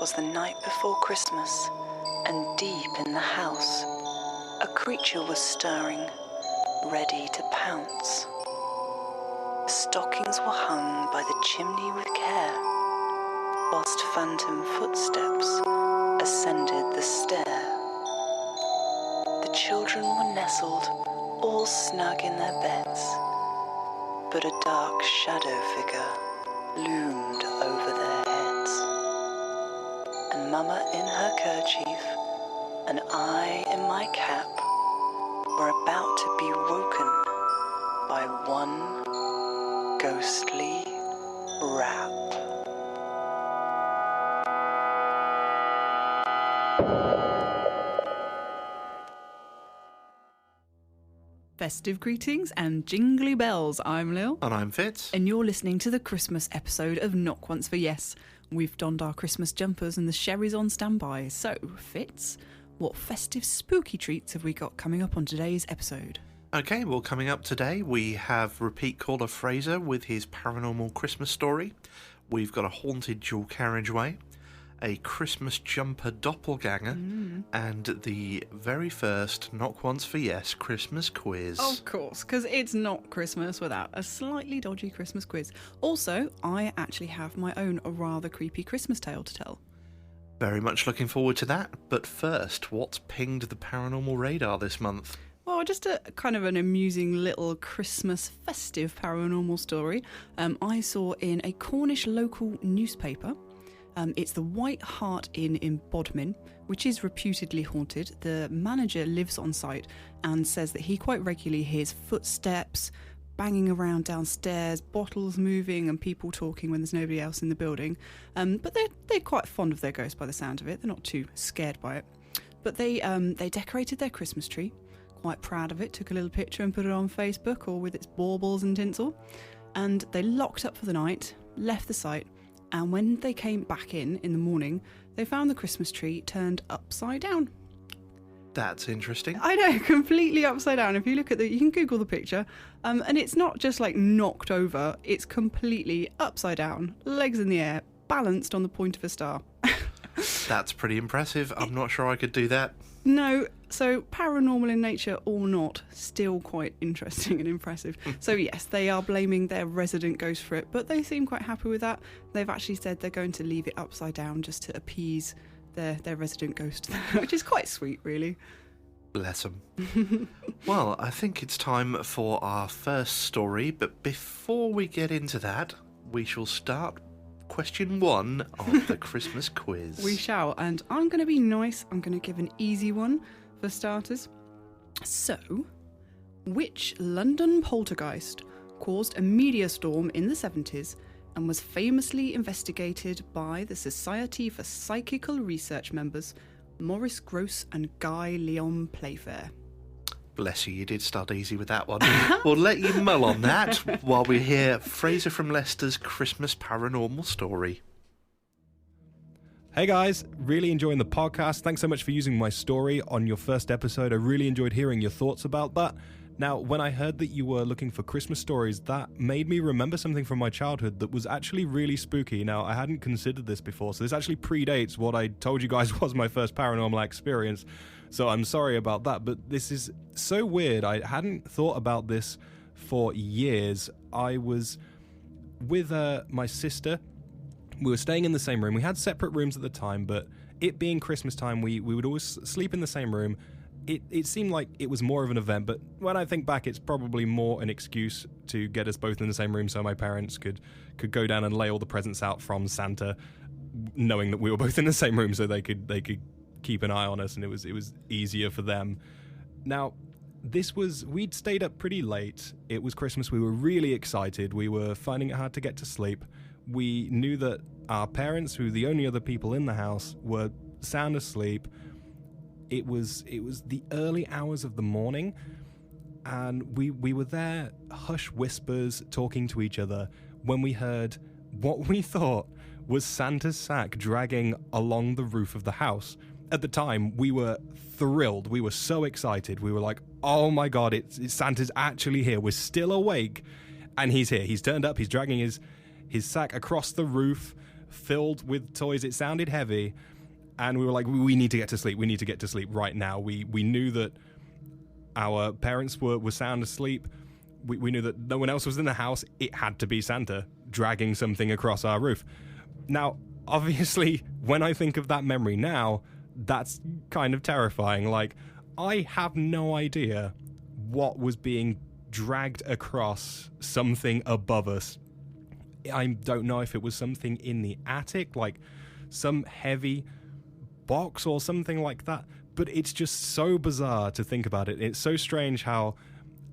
'Twas the night before Christmas, and deep in the house, a creature was stirring, ready to pounce. The stockings were hung by the chimney with care, whilst phantom footsteps ascended the stair. The children were nestled, all snug in their beds, but a dark shadow figure loomed over their heads. And Mama in her kerchief, and I in my cap, were about to be woken by one ghostly rap. Festive greetings and jingly bells. I'm Lil. And I'm Fitz. And you're listening to the Christmas episode of Knock Once for Yes. We've donned our Christmas jumpers and the sherry's on standby. So, Fitz, what festive spooky treats have we got coming up on today's episode? Okay, well, coming up today, we have repeat caller Fraser with his paranormal Christmas story. We've got a haunted dual carriageway, a Christmas jumper doppelganger, and the very first Knock Once for Yes Christmas quiz. Of course, because it's not Christmas without a slightly dodgy Christmas quiz. Also, I actually have my own rather creepy Christmas tale to tell. Very much looking forward to that. But first, what's pinged the paranormal radar this month? Well, just a kind of an amusing little Christmas festive paranormal story I saw in a Cornish local newspaper. It's the White Hart Inn in Bodmin, which is reputedly haunted. The manager lives on site and says that he quite regularly hears footsteps, banging around downstairs, bottles moving and people talking when there's nobody else in the building. But they're quite fond of their ghost by the sound of it. They're not too scared by it. But they decorated their Christmas tree, quite proud of it, took a little picture and put it on Facebook, all with its baubles and tinsel. And they locked up for the night, left the site, and when they came back in the morning, they found the Christmas tree turned upside down. That's interesting. I know, completely upside down. If you look at you can Google the picture, and it's not just like knocked over, it's completely upside down, legs in the air, balanced on the point of a star. That's pretty impressive. I'm not sure I could do that. No, so paranormal in nature or not, still quite interesting and impressive. So yes, they are blaming their resident ghost for it, but they seem quite happy with that. They've actually said they're going to leave it upside down just to appease their resident ghost, which is quite sweet, really. Bless them. Well, I think it's time for our first story, but before we get into that, we shall start question 1 of the Christmas quiz. We shall, and I'm going to be nice. I'm going to give an easy one for starters. So, which London poltergeist caused a media storm in the 70s and was famously investigated by the Society for Psychical Research members Maurice Grosse and Guy Leon Playfair? Bless you, you did start easy with that one. We'll let you mull on that while we hear Fraser from Leicester's Christmas paranormal story. Hey guys, really enjoying the podcast. Thanks so much for using my story on your first episode. I really enjoyed hearing your thoughts about that. Now, when I heard that you were looking for Christmas stories, that made me remember something from my childhood that was actually really spooky. Now, I hadn't considered this before, so this actually predates what I told you guys was my first paranormal experience. So I'm sorry about that, but this is so weird. I hadn't thought about this for years. I was with my sister. We were staying in the same room. We had separate rooms at the time, but it being Christmas time, we would always sleep in the same room. It seemed like it was more of an event, but when I think back, it's probably more an excuse to get us both in the same room so my parents could go down and lay all the presents out from Santa, knowing that we were both in the same room so they could keep an eye on us, and it was easier for them. Now, we'd stayed up pretty late. It was Christmas. We were really excited. We were finding it hard to get to sleep. We knew that our parents, who were the only other people in the house, were sound asleep. It was the early hours of the morning, and we were there, hush whispers, talking to each other, when we heard what we thought was Santa's sack dragging along the roof of the house. At the time, we were thrilled. We were so excited. We were like, oh my God, it's Santa's actually here. We're still awake, and he's here. He's turned up. He's dragging his sack across the roof. filled with toys. It sounded heavy, and we were like, we need to get to sleep. We need to get to sleep right now. We knew that our parents were sound asleep. We knew that no one else was in the house. It had to be Santa dragging something across our roof. Now, obviously, when I think of that memory now, that's kind of terrifying. Like, I have no idea what was being dragged across something above us. I don't know if it was something in the attic, like some heavy box or something like that, but it's just so bizarre to think about it. It's so strange how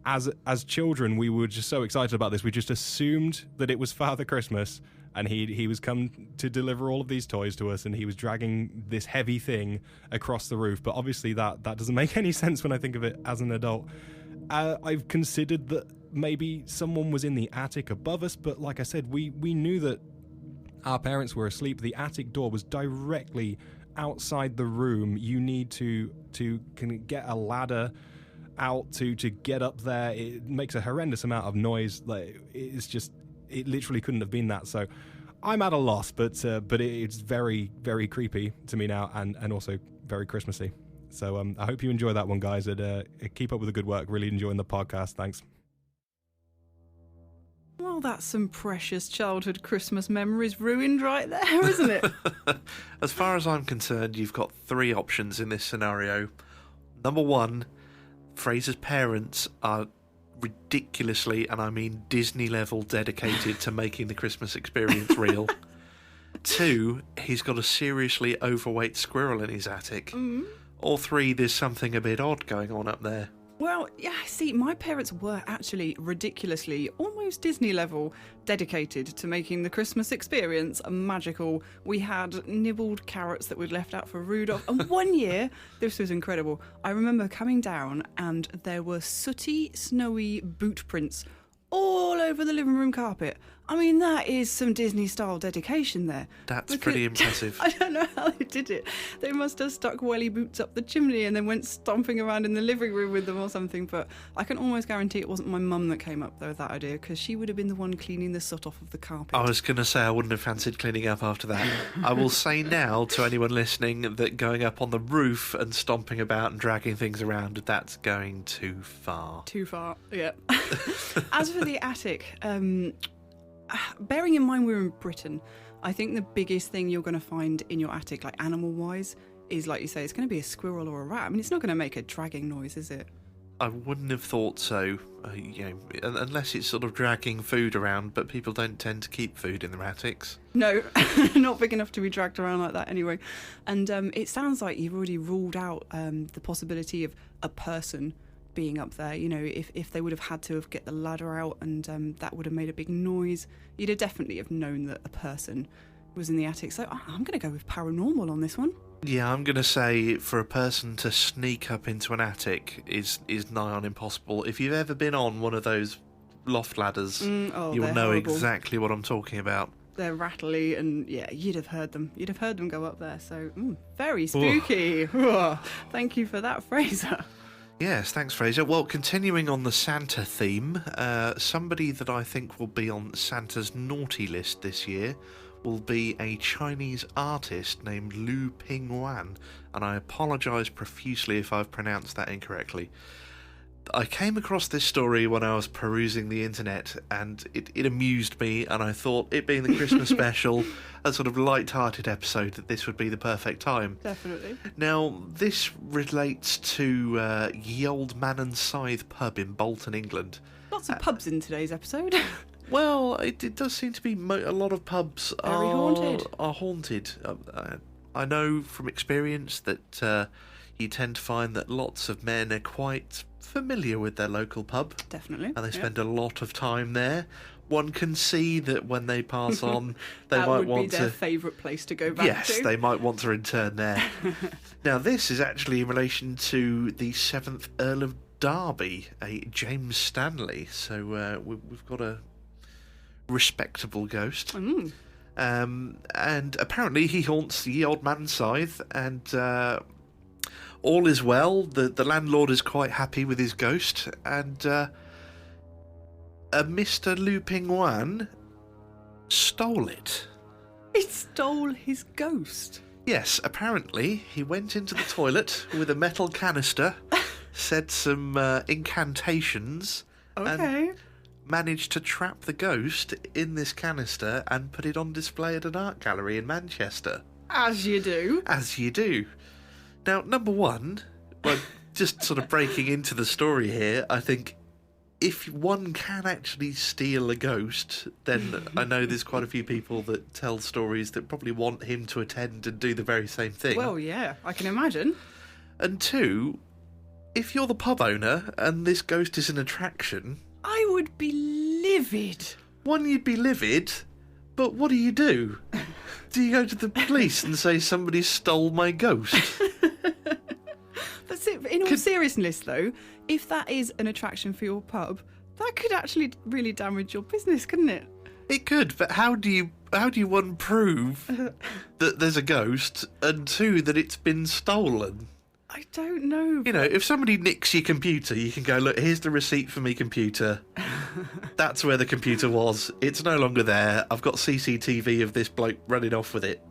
as children we were just so excited about this. We just assumed that it was Father Christmas, and he was come to deliver all of these toys to us, and he was dragging this heavy thing across the roof. But obviously that doesn't make any sense when I think of it as an adult. I've considered that maybe someone was in the attic above us, but like I said, we knew that our parents were asleep. The attic door was directly outside the room. You need to get a ladder out to get up there. It makes a horrendous amount of noise. Like, it literally couldn't have been that. So I'm at a loss, but it's very, very creepy to me now, and also very Christmassy. So I hope you enjoy that one, guys, and keep up with the good work. Really enjoying the podcast. Thanks. Well, that's some precious childhood Christmas memories ruined right there, isn't it? As far as I'm concerned, you've got three options in this scenario. Number one, Fraser's parents are ridiculously, and I mean Disney level, dedicated to making the Christmas experience real. Two, he's got a seriously overweight squirrel in his attic. Or three, there's something a bit odd going on up there. Well, yeah, see, my parents were actually ridiculously, almost Disney level, dedicated to making the Christmas experience magical. We had nibbled carrots that we'd left out for Rudolph. And one year, this was incredible, I remember coming down and there were sooty, snowy boot prints all over the living room carpet. I mean, that is some Disney-style dedication there. That's pretty impressive. I don't know how they did it. They must have stuck welly boots up the chimney and then went stomping around in the living room with them or something. But I can almost guarantee it wasn't my mum that came up there with that idea, because she would have been the one cleaning the soot off of the carpet. I was going to say I wouldn't have fancied cleaning up after that. I will say now to anyone listening that going up on the roof and stomping about and dragging things around, that's going too far. Too far, yeah. As for the attic, bearing in mind we're in Britain, I think the biggest thing you're going to find in your attic, like animal-wise, is, like you say, it's going to be a squirrel or a rat. I mean, it's not going to make a dragging noise, is it? I wouldn't have thought so, unless it's sort of dragging food around, but people don't tend to keep food in their attics. No, not big enough to be dragged around like that anyway. And it sounds like you've already ruled out the possibility of a person being up there. You know, if they would have had to get the ladder out and that would have made a big noise, you'd have definitely have known that a person was in the attic. So I'm going to go with paranormal on this one. Yeah, I'm going to say for a person to sneak up into an attic is nigh on impossible. If you've ever been on one of those loft ladders, you'll know horrible. exactly what I'm talking about. They're rattly, and yeah, you'd have heard them. You'd have heard them go up there. So very spooky. Thank you for that, Fraser. Yes, thanks, Fraser. Well, continuing on the Santa theme, somebody that I think will be on Santa's naughty list this year will be a Chinese artist named Lu Pingwan, and I apologise profusely if I've pronounced that incorrectly. I came across this story when I was perusing the internet, and it amused me, and I thought, it being the Christmas special, a sort of light-hearted episode, that this would be the perfect time. Definitely. Now, this relates to Ye Old Man and Scythe pub in Bolton, England. Lots of pubs in today's episode. Well, it does seem to be a lot of pubs Very haunted. Are haunted. I know from experience that you tend to find that lots of men are quite familiar with their local pub. Definitely. And they spend a lot of time there. One can see that when they pass on, they that might would want be their favourite place to go back to. Yes, they might want to return there. Now, this is actually in relation to the 7th Earl of Derby, a James Stanley. So we've got a respectable ghost. And apparently he haunts the Ye Old Man Scythe, and all is well. The landlord is quite happy with his ghost, and a Mr. Lu Pingwan stole it. He stole his ghost. Yes, apparently he went into the toilet with a metal canister, said some incantations, Okay. and managed to trap the ghost in this canister and put it on display at an art gallery in Manchester. As you do. As you do. Now, number one, well, just sort of breaking into the story here, I think if one can actually steal a ghost, then I know there's quite a few people that tell stories that probably want him to attend and do the very same thing. Well, yeah, I can imagine. And two, if you're the pub owner and this ghost is an attraction... I would be livid. One, you'd be livid, but what do? Do you go to the police and say somebody stole my ghost? But in all seriousness, though, if that is an attraction for your pub, that could actually really damage your business, couldn't it? It could, but how do you one prove that there's a ghost, and two, that it's been stolen? I don't know. You know, if somebody nicks your computer, you can go, look, here's the receipt for me computer. That's where the computer was. It's no longer there. I've got CCTV of this bloke running off with it.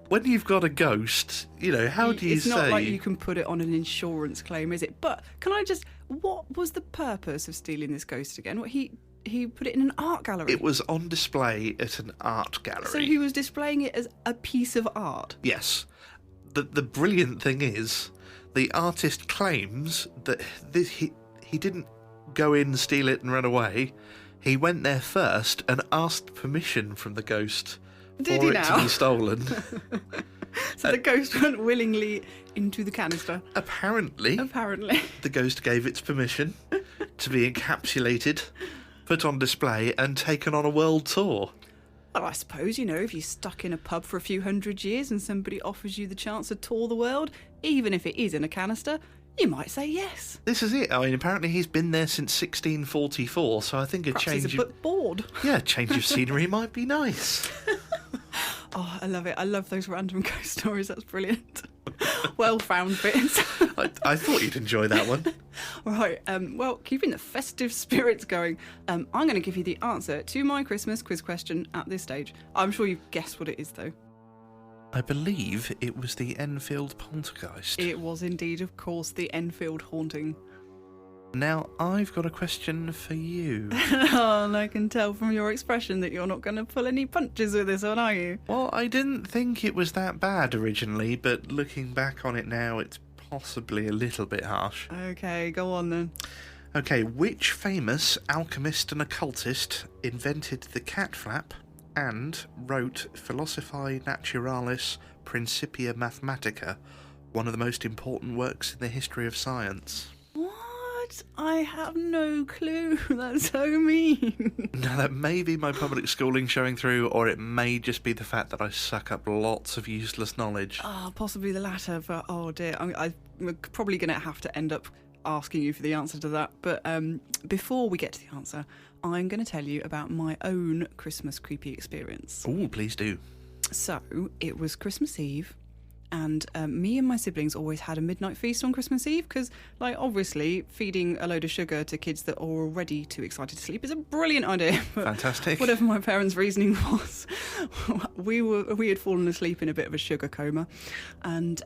When you've got a ghost, you know, how do you say... It's not like you can put it on an insurance claim, is it? But can I just... What was the purpose of stealing this ghost again? He put it in an art gallery. It was on display at an art gallery. So he was displaying it as a piece of art? Yes. The brilliant thing is, the artist claims that he didn't go in, steal it and run away. He went there first and asked permission from the ghost Did for he it now? to be stolen. So the ghost went willingly into the canister? Apparently, the ghost gave its permission to be encapsulated, put on display and taken on a world tour. Well, I suppose, you know, if you're stuck in a pub for a few hundred years and somebody offers you the chance to tour the world, even if it is in a canister, you might say yes. This is it. I mean, apparently he's been there since 1644, so I think Perhaps he's a bit bored. Yeah, change of scenery might be nice. Oh, I love it. I love those random ghost stories. That's brilliant. Well found bits. I thought you'd enjoy that one. Right, well, keeping the festive spirits going, I'm going to give you the answer to my Christmas quiz question at this stage. I'm sure you've guessed what it is, though. I believe it was the Enfield poltergeist. It was indeed, of course, the Enfield haunting. Now, I've got a question for you. Oh, and I can tell from your expression that you're not going to pull any punches with this one, are you? Well, I didn't think it was that bad originally, but looking back on it now, it's possibly a little bit harsh. Okay, go on then. Okay, which famous alchemist and occultist invented the cat flap and wrote Philosophiae Naturalis Principia Mathematica, one of the most important works in the history of science? What? I have no clue. That's so mean. Now, that may be my public schooling showing through, or it may just be the fact that I suck up lots of useless knowledge. Oh, possibly the latter, but oh dear. I'm probably going to have to end up asking you for the answer to that. But before we get to the answer, I'm going to tell you about my own Christmas creepy experience. Oh, please do. So, it was Christmas Eve, and me and my siblings always had a midnight feast on Christmas Eve because, like, obviously, feeding a load of sugar to kids that are already too excited to sleep is a brilliant idea. But fantastic. Whatever my parents' reasoning was, we had fallen asleep in a bit of a sugar coma, and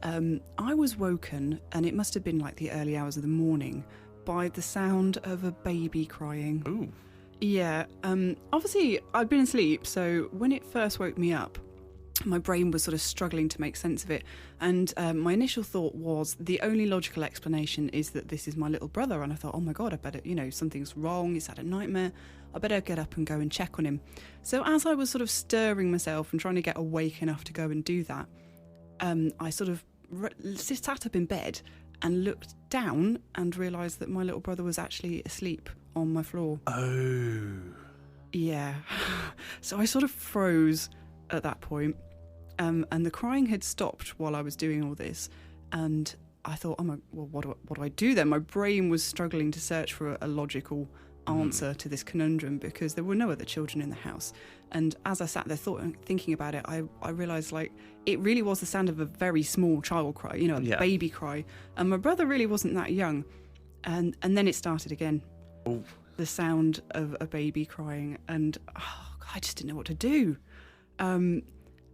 I was woken, and it must have been like the early hours of the morning, by the sound of a baby crying. Ooh. Yeah. Obviously, I'd been asleep, so when it first woke me up, my brain was sort of struggling to make sense of it, and my initial thought was the only logical explanation is that this is my little brother, and I thought, oh my god, I better, something's wrong, he's had a nightmare, I better get up and go and check on him. So as I was sort of stirring myself and trying to get awake enough to go and do that, I sort of sat up in bed and looked down and realised that my little brother was actually asleep on my floor. Oh. Yeah. So I sort of froze at that point. And the crying had stopped while I was doing all this, and I thought, what do I do then? My brain was struggling to search for a logical answer to this conundrum because there were no other children in the house. And as I sat there thinking about it, I realised, like, it really was the sound of a very small child cry, a baby cry, and my brother really wasn't that young. And then it started again. Ooh. The sound of a baby crying, and I just didn't know what to do.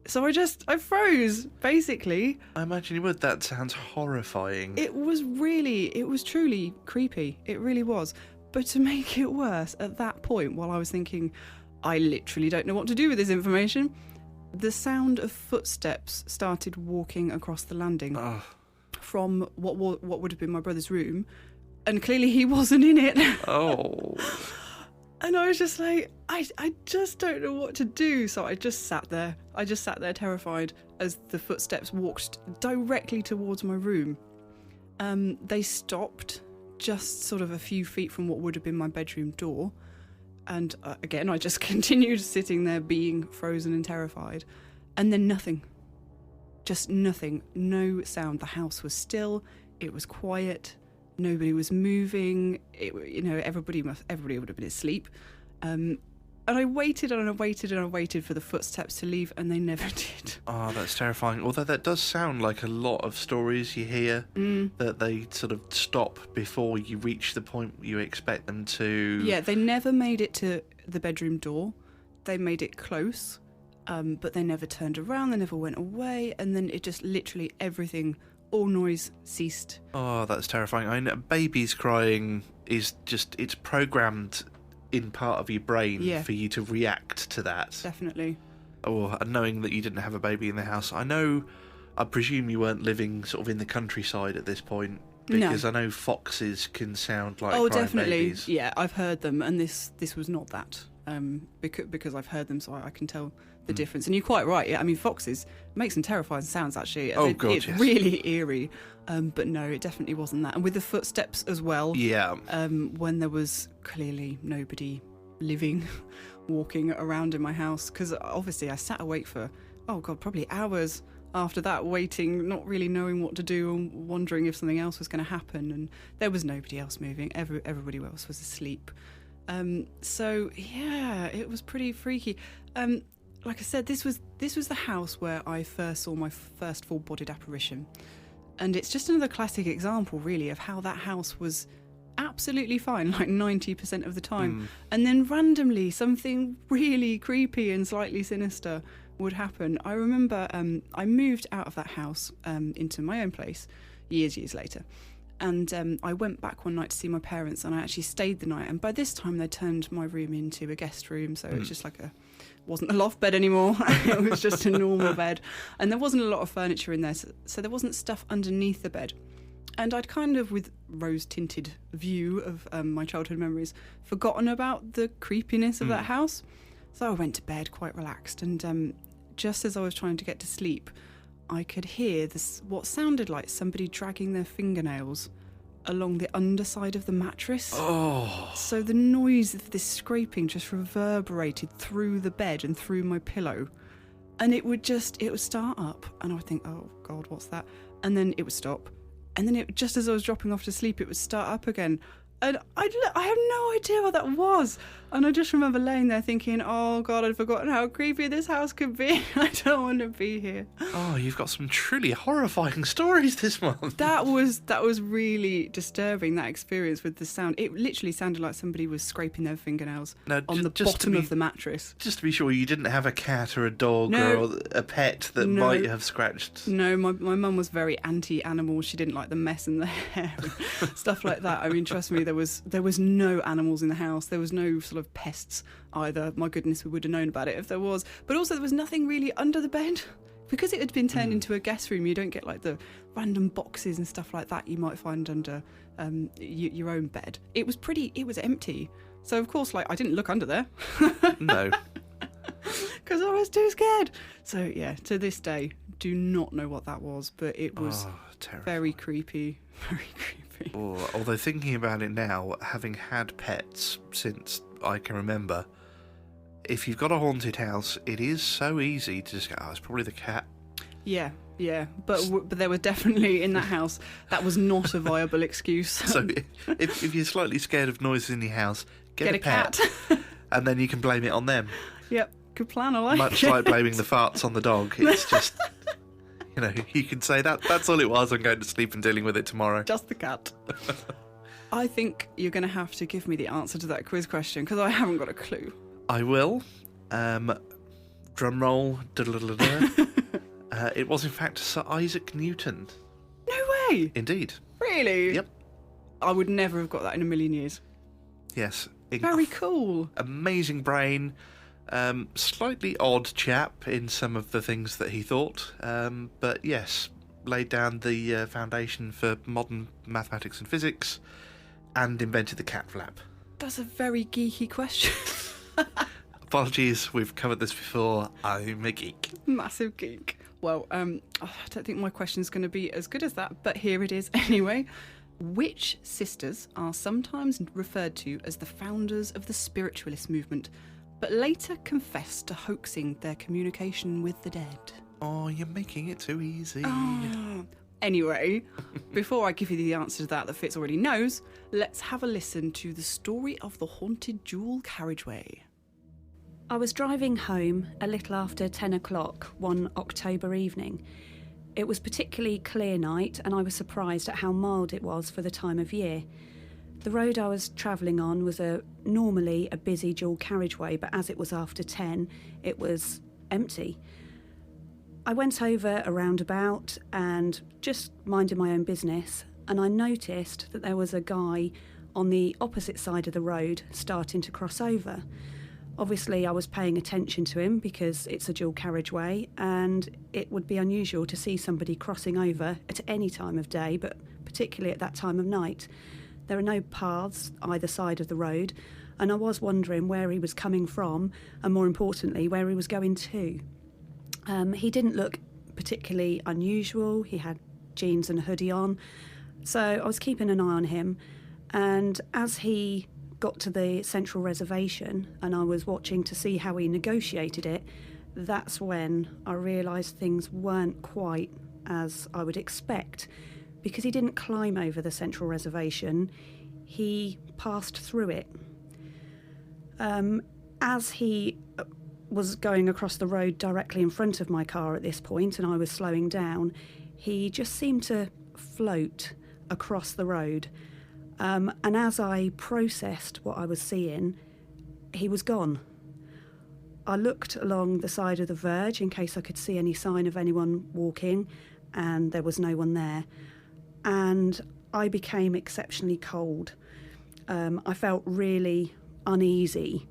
So I froze, basically. I imagine you would. That sounds horrifying. It was truly creepy. It really was. But to make it worse, at that point, while I was thinking, I literally don't know what to do with this information, the sound of footsteps started walking across the landing from what would have been my brother's room, and clearly he wasn't in it. Oh. And I was just like, I just don't know what to do. So I just sat there. Terrified as the footsteps walked directly towards my room. They stopped just sort of a few feet from what would have been my bedroom door. And again, I just continued sitting there being frozen and terrified. And then nothing. Just nothing. No sound. The house was still. It was quiet. Nobody was moving. Everybody would have been asleep. And I waited and I waited and I waited for the footsteps to leave, and they never did. Oh, that's terrifying. Although that does sound like a lot of stories you hear, that they sort of stop before you reach the point you expect them to. Yeah, they never made it to the bedroom door. They made it close, but they never turned around. They never went away. And then it just literally everything, all noise ceased. Oh, that's terrifying. I know babies crying is just, it's programmed in part of your brain for you to react to that. Definitely. Oh, and knowing that you didn't have a baby in the house. I presume you weren't living sort of in the countryside at this point, because I know foxes can sound like crying definitely. Babies. Yeah, I've heard them, and this was not that. Because I've heard them, so I can tell the difference. And you're quite right. I mean, foxes make some terrifying sounds, actually. Oh, God, it's yes. really eerie. But no, it definitely wasn't that. And with the footsteps as well. Yeah. When there was clearly nobody living, walking around in my house. Because obviously I sat awake for, probably hours after that, waiting, not really knowing what to do and wondering if something else was going to happen. And there was nobody else moving. Everybody else was asleep. So yeah, it was pretty freaky. Like I said, this was the house where I first saw my first full-bodied apparition, and it's just another classic example, really, of how that house was absolutely fine, like 90% of the time, and then randomly something really creepy and slightly sinister would happen. I remember I moved out of that house into my own place years later. And I went back one night to see my parents, and I actually stayed the night. And by this time, they turned my room into a guest room, so it was just like wasn't a loft bed anymore. It was just a normal bed, and there wasn't a lot of furniture in there, so there wasn't stuff underneath the bed. And I'd kind of, with rose-tinted view of my childhood memories, forgotten about the creepiness of that house. So I went to bed quite relaxed, and just as I was trying to get to sleep, I could hear what sounded like somebody dragging their fingernails along the underside of the mattress. Oh. So the noise of this scraping just reverberated through the bed and through my pillow. And it would start up, and I would think, oh God, what's that? And then it would stop. And then just as I was dropping off to sleep, it would start up again. And I have no idea what that was. And I just remember laying there thinking, oh God, I'd forgotten how creepy this house could be. I don't want to be here. Oh, you've got some truly horrifying stories this month. That was really disturbing, that experience with the sound. It literally sounded like somebody was scraping their fingernails on the bottom of the mattress. Just to be sure, you didn't have a cat or a dog or a pet that might have scratched. No, my mum was very anti-animal. She didn't like the mess in the hair and stuff like that. I mean, trust me, there was no animals in the house. There was no sort of pests either. My goodness, we would have known about it if there was. But also there was nothing really under the bed. Because it had been turned into a guest room, you don't get like the random boxes and stuff like that you might find under your own bed. It was empty. So of course, like, I didn't look under there. No. Because I was too scared. So yeah, to this day, do not know what that was, but it was very creepy. Very creepy. Although thinking about it now, having had pets since I can remember, if you've got a haunted house, it is so easy to just go, it's probably the cat. Yeah. But there were definitely in that house, that was not a viable excuse. So if you're slightly scared of noises in your house, get a pet. And then you can blame it on them. Yep, good plan, I like Much it. like blaming the farts on the dog. It's just... you can say that's all it was. I'm going to sleep and dealing with it tomorrow. Just the cat. I think you're going to have to give me the answer to that quiz question, because I haven't got a clue. I will. Drum roll. It was, in fact, Sir Isaac Newton. No way! Indeed. Really? Yep. I would never have got that in a million years. Yes. Very cool. Amazing brain. Slightly odd chap in some of the things that he thought. But yes, laid down the foundation for modern mathematics and physics and invented the cat flap. That's a very geeky question. Apologies, we've covered this before. I'm a geek. Massive geek. Well, I don't think my question's going to be as good as that, but here it is anyway. Which sisters are sometimes referred to as the founders of the spiritualist movement, but later confessed to hoaxing their communication with the dead? Oh, you're making it too easy. Anyway, before I give you the answer to that Fitz already knows, let's have a listen to the story of the haunted dual carriageway. I was driving home a little after 10 o'clock one October evening. It was a particularly clear night, and I was surprised at how mild it was for the time of year. The road I was travelling on was normally a busy dual carriageway, but as it was after 10, it was empty. I went over a roundabout and just minded my own business, and I noticed that there was a guy on the opposite side of the road starting to cross over. Obviously, I was paying attention to him because it's a dual carriageway, and it would be unusual to see somebody crossing over at any time of day, but particularly at that time of night. There are no paths either side of the road, and I was wondering where he was coming from, and more importantly, where he was going to. He didn't look particularly unusual. He had jeans and a hoodie on, so I was keeping an eye on him, and as he got to the central reservation and I was watching to see how he negotiated it, that's when I realised things weren't quite as I would expect, because he didn't climb over the central reservation, he passed through it. As he was going across the road directly in front of my car at this point and I was slowing down, he just seemed to float across the road. And as I processed what I was seeing, he was gone. I looked along the side of the verge in case I could see any sign of anyone walking, and there was no one there. And I became exceptionally cold. I felt really uneasy.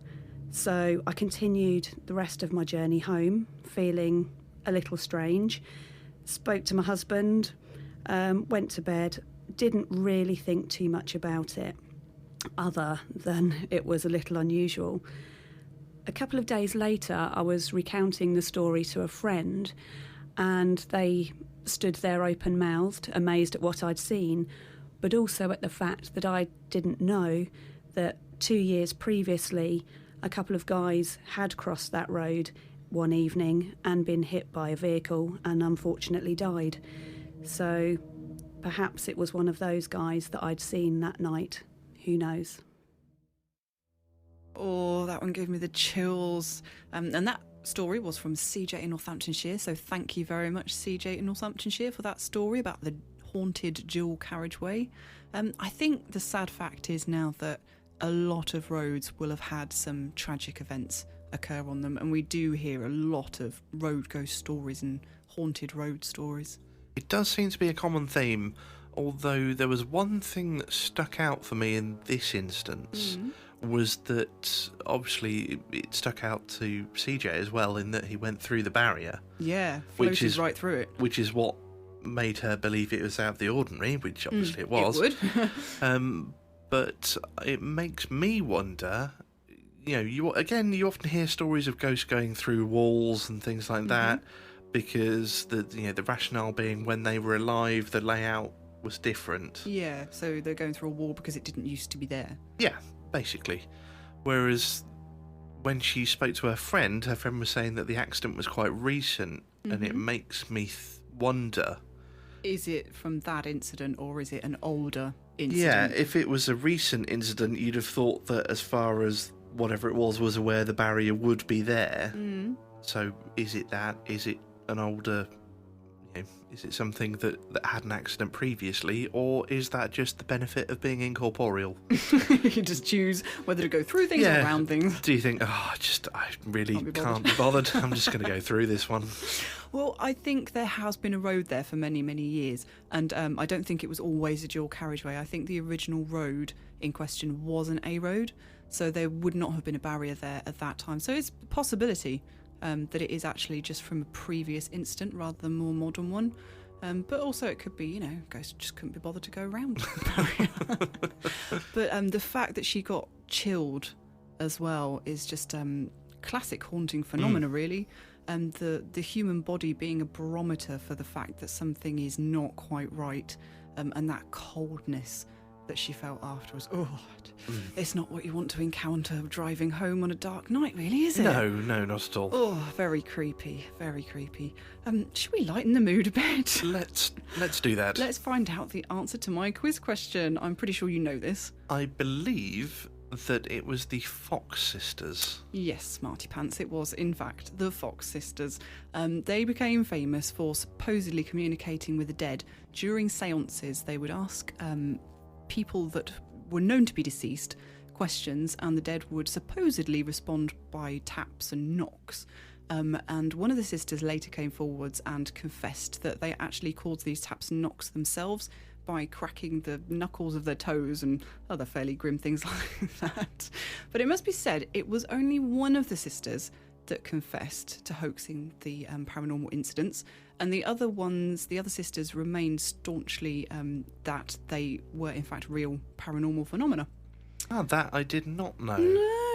So I continued the rest of my journey home, feeling a little strange. Spoke to my husband, went to bed. Didn't really think too much about it, other than it was a little unusual. A couple of days later, I was recounting the story to a friend, and they stood there open-mouthed, amazed at what I'd seen, but also at the fact that I didn't know that 2 years previously, a couple of guys had crossed that road one evening and been hit by a vehicle and unfortunately died. So perhaps it was one of those guys that I'd seen that night. Who knows? Oh, that one gave me the chills. And that story was from CJ in Northamptonshire, so thank you very much, CJ in Northamptonshire, for that story about the haunted dual carriageway. I think the sad fact is now that a lot of roads will have had some tragic events occur on them, and we do hear a lot of road ghost stories and haunted road stories. It does seem to be a common theme, although there was one thing that stuck out for me in this instance, was that obviously it stuck out to CJ as well, in that he went through the barrier. Yeah, floated right through it. Which is what made her believe it was out of the ordinary, which obviously it was. It would. But it makes me wonder, you often hear stories of ghosts going through walls and things like that, because the rationale being when they were alive, the layout was different. Yeah, so they're going through a wall because it didn't used to be there. Yeah, basically. Whereas when she spoke to her friend was saying that the accident was quite recent, and it makes me wonder. Is it from that incident, or is it an older incident? Yeah, if it was a recent incident, you'd have thought that as far as whatever it was aware the barrier would be there. So is it that? Is it an older is it something that had an accident previously, or is that just the benefit of being incorporeal? You can just choose whether to go through things or around things. Do you think, I really can't be bothered. I'm just going to go through this one. Well, I think there has been a road there for many, many years, and I don't think it was always a dual carriageway. I think the original road in question wasn't a road, so there would not have been a barrier there at that time. So it's a possibility that it is actually just from a previous incident rather than a more modern one. But also it could be, ghosts just couldn't be bothered to go around the barrier. But the fact that she got chilled as well is just classic haunting phenomena, really. The human body being a barometer for the fact that something is not quite right, and that coldness that she felt afterwards. It's not what you want to encounter driving home on a dark night, really, is it? No, not at all. Very creepy, very creepy. Should we lighten the mood a bit? Let's do that. Let's find out the answer to my quiz question. I'm pretty sure you know this. I believe that it was the Fox sisters. Yes, Smarty Pants. It was, in fact, the Fox sisters. They became famous for supposedly communicating with the dead. During seances, they would ask people that were known to be deceased questions, and the dead would supposedly respond by taps and knocks. And one of the sisters later came forwards and confessed that they actually caused these taps and knocks themselves by cracking the knuckles of their toes and other fairly grim things like that. But it must be said, it was only one of the sisters that confessed to hoaxing the paranormal incidents, and the other sisters remained staunchly that they were in fact real paranormal phenomena. That I did not know.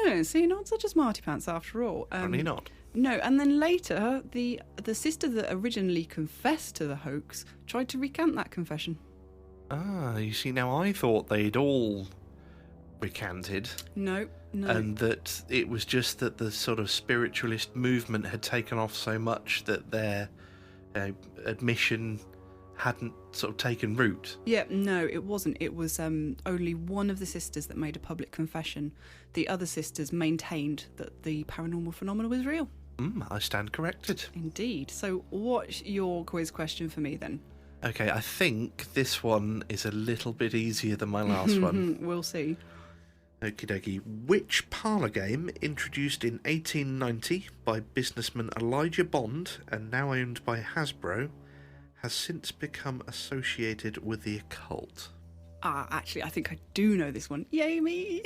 No, see, not such a smarty pants after all. Apparently not. No, and then later, the sister that originally confessed to the hoax tried to recant that confession. You see, now I thought they'd all recanted. No. And that it was just that the sort of spiritualist movement had taken off so much that their admission hadn't sort of taken root. Yeah, no, it wasn't. It was only one of the sisters that made a public confession. The other sisters maintained that the paranormal phenomena was real. I stand corrected. Indeed. So what's your quiz question for me then? Okay, I think this one is a little bit easier than my last one. We'll see. Okie dokie. Which parlour game, introduced in 1890 by businessman Elijah Bond and now owned by Hasbro, has since become associated with the occult? Actually, I think I do know this one. Yay me!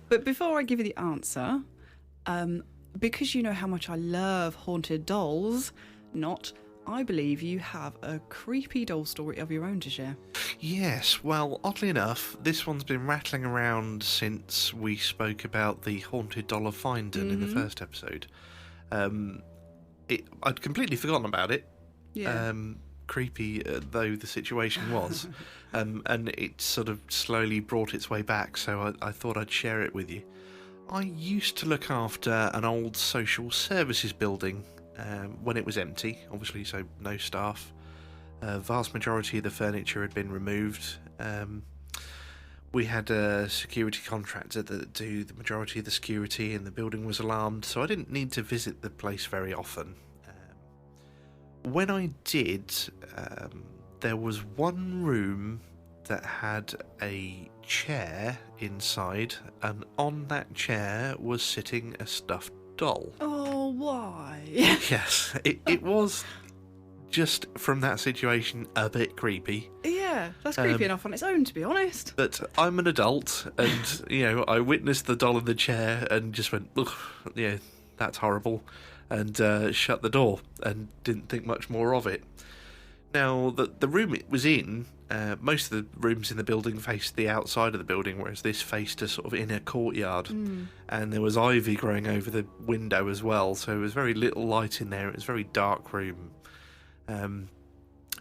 But before I give you the answer, because you know how much I love haunted dolls, I believe you have a creepy doll story of your own to share. Yes, well, oddly enough, this one's been rattling around since we spoke about the haunted doll of Findon in the first episode. I'd completely forgotten about it. Yeah. Creepy though the situation was. And it sort of slowly brought its way back, so I thought I'd share it with you. I used to look after an old social services building when it was empty, obviously, so no staff. Vast majority of the furniture had been removed. We had a security contractor that do the majority of the security, and the building was alarmed, so I didn't need to visit the place very often. When I did, there was one room that had a chair inside, and on that chair was sitting a stuffed doll. Oh, why? Yes, it was just from that situation a bit creepy. Yeah, that's creepy enough on its own, to be honest. But I'm an adult, and I witnessed the doll in the chair and just went, ugh, yeah, that's horrible, and shut the door and didn't think much more of it. Now, the room it was in, most of the rooms in the building faced the outside of the building, whereas this faced a sort of inner courtyard. And there was ivy growing over the window as well, so there was very little light in there. It was a very dark room.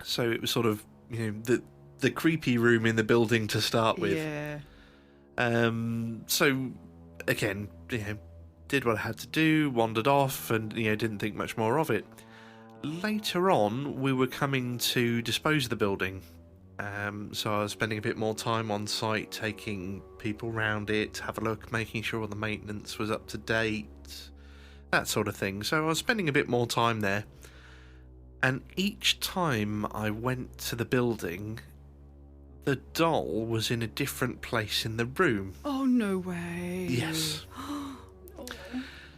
So it was sort of, the creepy room in the building to start with. Yeah. So, again, did what I had to do, wandered off, and, didn't think much more of it. Later on, we were coming to dispose of the building. So I was spending a bit more time on site, taking people around it, have a look, making sure all the maintenance was up to date, that sort of thing. So I was spending a bit more time there. And each time I went to the building, the doll was in a different place in the room. Oh, no way. Yes.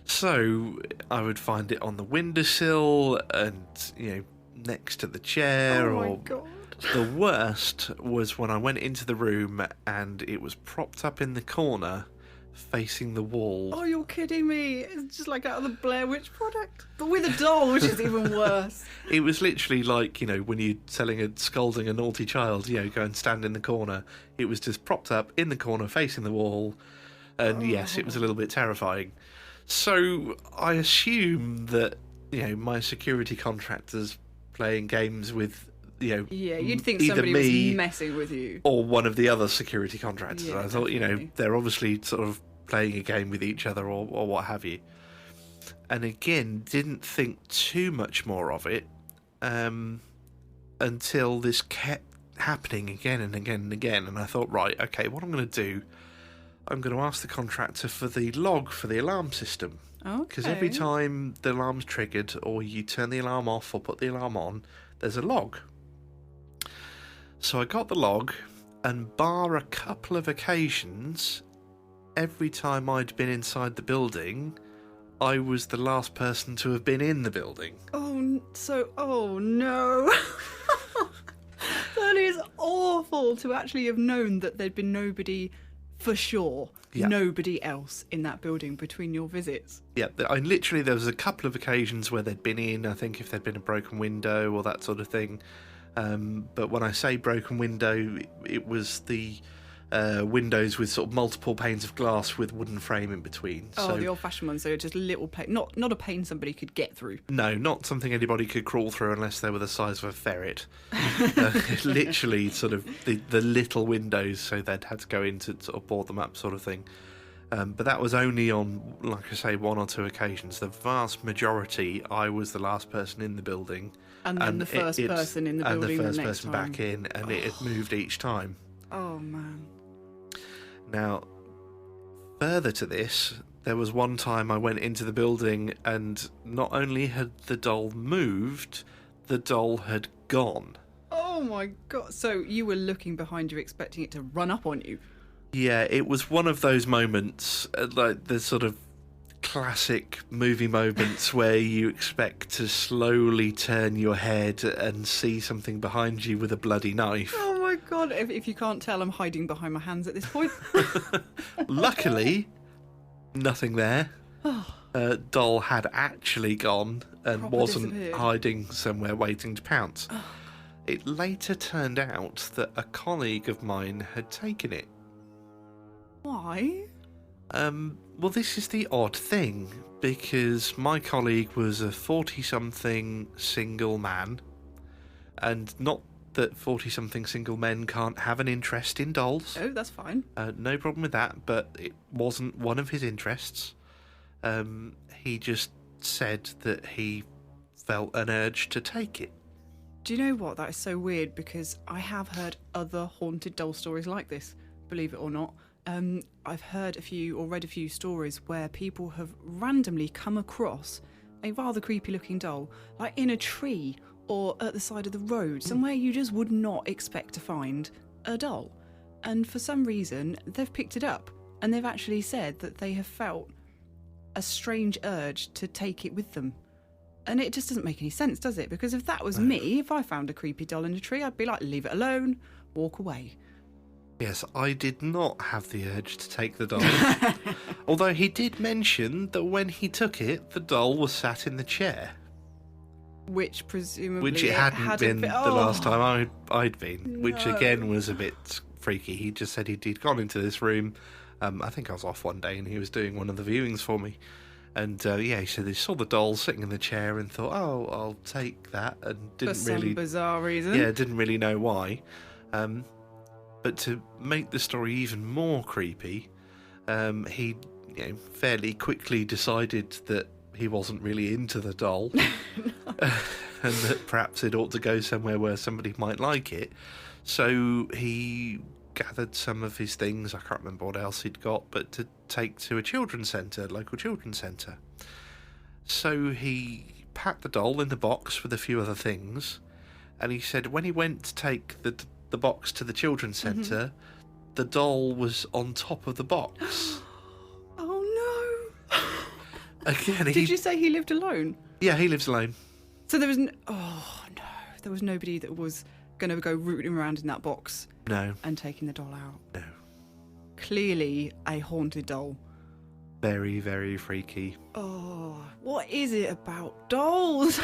So I would find it on the windowsill and, next to the chair. Oh, my or God. The worst was when I went into the room and it was propped up in the corner facing the wall. Oh, you're kidding me. It's just like out of the Blair Witch Project. But with a doll, which is even worse. It was literally like, when you're scolding a naughty child, go and stand in the corner. It was just propped up in the corner facing the wall. And yes, it was a little bit terrifying. So I assume that, my security contractors playing games with, Yeah, you'd think either somebody me was messing with you. or one of the other security contractors. Yeah, I thought, definitely. they're obviously sort of playing a game with each other or what have you. And again, didn't think too much more of it until this kept happening again and again and again. And I thought, right, okay, what I'm going to do, I'm going to ask the contractor for the log for the alarm system. Okay. Because every time the alarm's triggered or you turn the alarm off or put the alarm on, there's a log. So I got the log, and bar a couple of occasions, every time I'd been inside the building, I was the last person to have been in the building. Oh no. That is awful, to actually have known that there'd been nobody, for sure, Yeah. nobody else in that building between your visits. Yeah, there was a couple of occasions where they'd been in, I think if there'd been a broken window or that sort of thing. But when I say broken window, it was the windows with sort of multiple panes of glass with wooden frame in between. Oh, So, the old-fashioned ones, so just a little pane, not a pane somebody could get through. no, not something anybody could crawl through unless they were the size of a ferret. Literally sort of the little windows, so they'd had to go in to sort of board them up sort of thing. But that was only on, like I say, one or two occasions. The vast majority, I was the last person in the building. And then the first person in the building and the the first next person time. back in, and it had moved each time. Oh, man. Now, further to this, there was one time I went into the building and not only had the doll moved, the doll had gone. Oh, my God. So you were looking behind you, expecting it to run up on you. Yeah, it was one of those moments, like the sort of classic movie moments where you expect to slowly turn your head and see something behind you with a bloody knife. Oh, my God. If you can't tell, I'm hiding behind my hands at this point. Luckily, nothing there. Doll had actually gone and Proper wasn't disappeared. hiding somewhere waiting to pounce. It later turned out that a colleague of mine had taken it. Why? Well, this is the odd thing, because my colleague was a 40-something single man, and not that 40-something single men can't have an interest in dolls. Oh, that's fine. No problem with that, but it wasn't one of his interests. He just said that he felt an urge to take it. Do you know what? That is so weird, because I have heard other haunted doll stories like this, believe it or not. I've heard read a few stories where people have randomly come across a rather creepy looking doll, like in a tree or at the side of the road, somewhere you just would not expect to find a doll. And for some reason, they've picked it up, and they've actually said that they have felt a strange urge to take it with them. And it just doesn't make any sense, does it? Because if that was me, if I found a creepy doll in a tree, I'd be like, leave it alone, walk away. Yes, I did not have the urge to take the doll. Although he did mention that when he took it, the doll was sat in the chair. Which presumably Which it hadn't been the last Oh, time I'd been. Which No. again was a bit freaky. He just said he'd gone into this room. I think I was off one day and he was doing one of the viewings for me. And he said he saw the doll sitting in the chair and thought, oh, I'll take that. And for didn't some really bizarre reason. didn't really know why. But to make the story even more creepy, he fairly quickly decided that he wasn't really into the doll, and that perhaps it ought to go somewhere where somebody might like it. So he gathered some of his things, I can't remember what else he'd got, but to take to a children's centre, local children's centre. So he packed the doll in the box with a few other things, and he said when he went to take the box to the children's centre, the doll was on top of the box. Oh no! Again, Did you say he lived alone? Yeah, he lives alone. So there was there was nobody that was going to go rooting around in that box No, and taking the doll out. no. Clearly a haunted doll. Very, very freaky. Oh, what is it about dolls?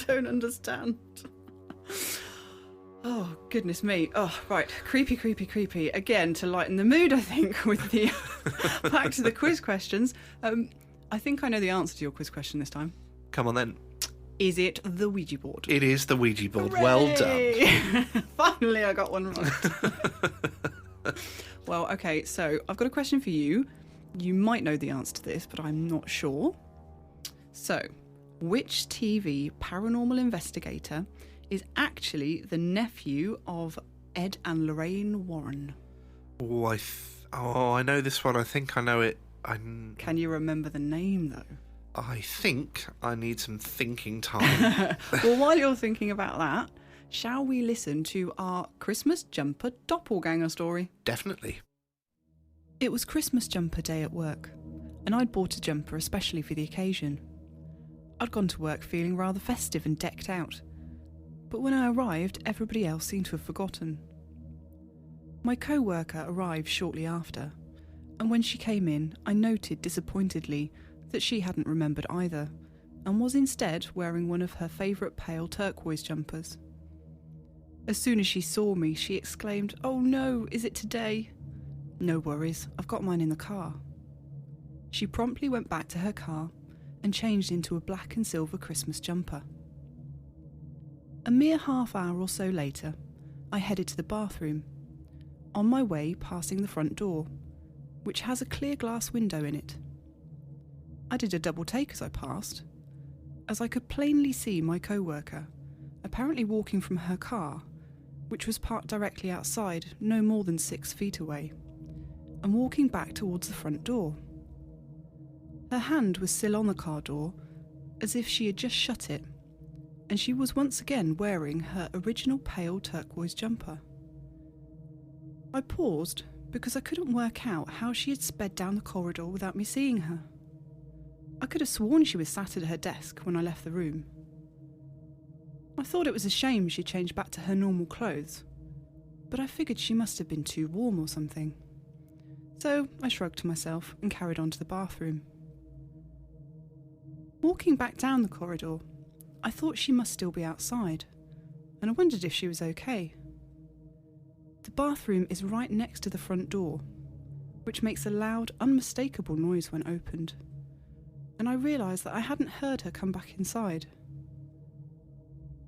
Don't understand. Oh, goodness me. Oh, right. Creepy, creepy, creepy. Again, to lighten the mood, I think, with the back to the quiz questions. I think I know the answer to your quiz question this time. Come on then. Is it the Ouija board? It is the Ouija board. Hooray! Well done. Finally, I got one right. Well, okay, so I've got a question for you. You might know the answer to this, but I'm not sure. So, which TV paranormal investigator is actually the nephew of Ed and Lorraine Warren? Oh, I know this one. I think I know it. Can you remember the name, though? I think I need some thinking time. Well, while you're thinking about that, shall we listen to our Christmas jumper doppelganger story? Definitely. It was Christmas jumper day at work, and I'd bought a jumper especially for the occasion. I'd gone to work feeling rather festive and decked out, but when I arrived, everybody else seemed to have forgotten. My co-worker arrived shortly after, and when she came in, I noted disappointedly that she hadn't remembered either, and was instead wearing one of her favourite pale turquoise jumpers. As soon as she saw me, she exclaimed, "Oh no, is it today?" "No worries, I've got mine in the car." She promptly went back to her car and changed into a black and silver Christmas jumper. A mere half hour or so later, I headed to the bathroom, on my way passing the front door, which has a clear glass window in it. I did a double take as I passed, as I could plainly see my co-worker, apparently walking from her car, which was parked directly outside, no more than 6 feet away, and walking back towards the front door. Her hand was still on the car door, as if she had just shut it, and she was once again wearing her original pale turquoise jumper. I paused because I couldn't work out how she had sped down the corridor without me seeing her. I could have sworn she was sat at her desk when I left the room. I thought it was a shame she changed back to her normal clothes, but I figured she must have been too warm or something. So I shrugged to myself and carried on to the bathroom. Walking back down the corridor, I thought she must still be outside, and I wondered if she was okay. The bathroom is right next to the front door, which makes a loud, unmistakable noise when opened, and I realised that I hadn't heard her come back inside.